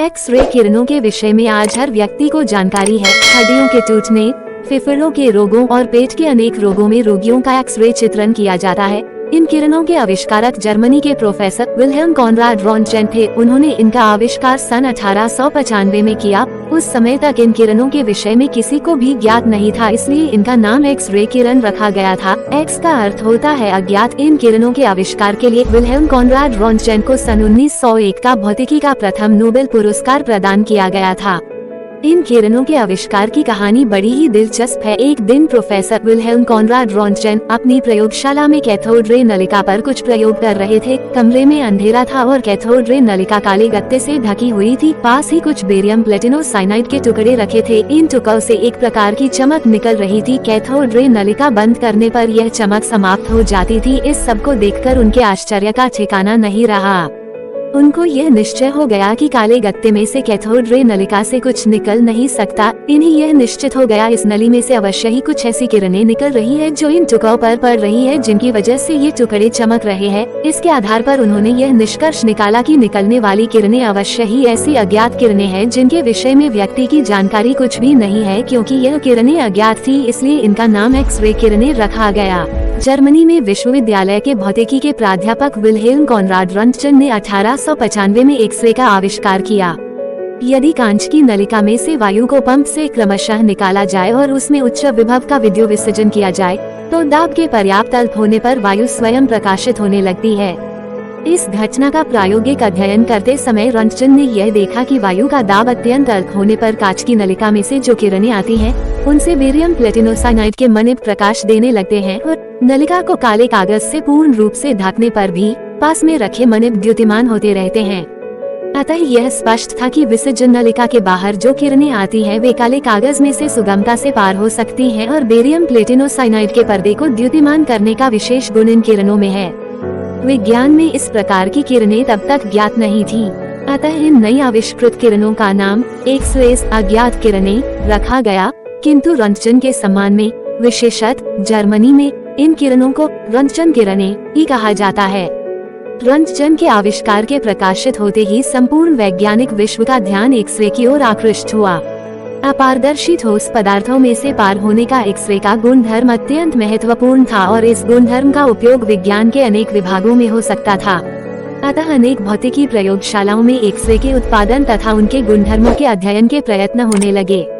X-ray किरणों के विषय में आज हर व्यक्ति को जानकारी है। हड्डियों के टूटने, फेफड़ों के रोगों और पेट के अनेक रोगों में रोगियों का एक्स-रे चित्रण किया जाता है। इन किरणों के आविष्कारक जर्मनी के प्रोफेसर विल्हेल्म कॉनराड रोंटगेन थे। उन्होंने इनका आविष्कार सन 1895 में किया। उस समय तक इन किरणों के विषय में किसी को भी ज्ञात नहीं था, इसलिए इनका नाम एक्स-रे किरण रखा गया था। एक्स का अर्थ होता है अज्ञात। इन किरणों के आविष्कार के लिए विल्हेल्म कॉनराड रोंटगेन को सन 1901 का भौतिकी का प्रथम नोबेल पुरस्कार प्रदान किया गया था। इन किरणों के आविष्कार की कहानी बड़ी ही दिलचस्प है। एक दिन प्रोफेसर विल्हेल्म कॉनराड रोंटगेन अपनी प्रयोगशाला में कैथोड रे नलिका पर कुछ प्रयोग कर रहे थे। कमरे में अंधेरा था और कैथोड रे नलिका काले गत्ते से ढकी हुई थी। पास ही कुछ बेरियम प्लेटिनो साइनाइड के टुकड़े रखे थे। इन टुकड़ों से एक प्रकार की चमक निकल रही थी। कैथोड रे नलिका बंद करने पर यह चमक समाप्त हो जाती थी। इस सब को देखकर उनके आश्चर्य का ठिकाना नहीं रहा। उनको यह निश्चय हो गया कि काले गत्ते में से कैथोड रे नलिका से कुछ निकल नहीं सकता। इन्हें यह निश्चित हो गया इस नली में से अवश्य ही कुछ ऐसी किरणें निकल रही है जो इन टुकड़ों पर पड़ रही है, जिनकी वजह से ये टुकड़े चमक रहे हैं। इसके आधार पर उन्होंने यह निष्कर्ष निकाला कि निकलने वाली किरणें अवश्य ही ऐसी अज्ञात किरणें हैं जिनके विषय में व्यक्ति की जानकारी कुछ भी नहीं है। क्योंकि यह किरणें अज्ञात थी, इसलिए इनका नाम एक्स-रे किरणें रखा गया। जर्मनी में विश्वविद्यालय के भौतिकी के प्राध्यापक विल्हेल्म कॉनराड रोंटगेन ने 1895 में एक्स-रे का आविष्कार किया। यदि कांच की नलिका में से वायु को पंप से क्रमशः निकाला जाए और उसमें उच्च विभव का विद्युत विसर्जन किया जाए तो दाब के पर्याप्त अल्प होने पर वायु स्वयं प्रकाशित होने लगती है। इस घटना का प्रायोगिक अध्ययन करते समय रोंटगेन ने यह देखा कि वायु का दाब अत्यंत अल्प होने पर कांच की नलिका में से जो किरणें आती हैं, उनसे बेरियम प्लेटिनो साइनाइड के मणिक प्रकाश देने लगते हैं और नलिका को काले कागज से पूर्ण रूप से ढकने पर भी पास में रखे मणिक द्युतिमान होते रहते हैं। अतः यह स्पष्ट था कि विसर्जन नलिका के बाहर जो किरणें आती हैं वे काले कागज में से सुगमता से पार हो सकती हैं और बेरियम प्लेटिनो साइनाइड के पर्दे को द्युतिमान करने का विशेष गुण इन किरणों में है। विज्ञान में इस प्रकार की किरणें तब तक ज्ञात नहीं थी। अतः इन नई आविष्कृत किरणों का नाम एक्स-रेज अज्ञात किरणें रखा गया। किंतु रोंटगेन के सम्मान में विशेषतः जर्मनी में इन किरणों को रोंटगेन किरणें ही कहा जाता है। रोंटगेन के आविष्कार के प्रकाशित होते ही संपूर्ण वैज्ञानिक विश्व का ध्यान एक्स-रे की ओर आकृष्ट हुआ। अपारदर्शी ठोस पदार्थों में से पार होने का एक्स-रे का गुणधर्म अत्यंत महत्वपूर्ण था और इस गुणधर्म का उपयोग विज्ञान के अनेक विभागों में हो सकता था। अतः अनेक भौतिकी प्रयोगशालाओं में एक्स-रे के उत्पादन तथा उनके गुणधर्मों के अध्ययन के प्रयत्न होने लगे।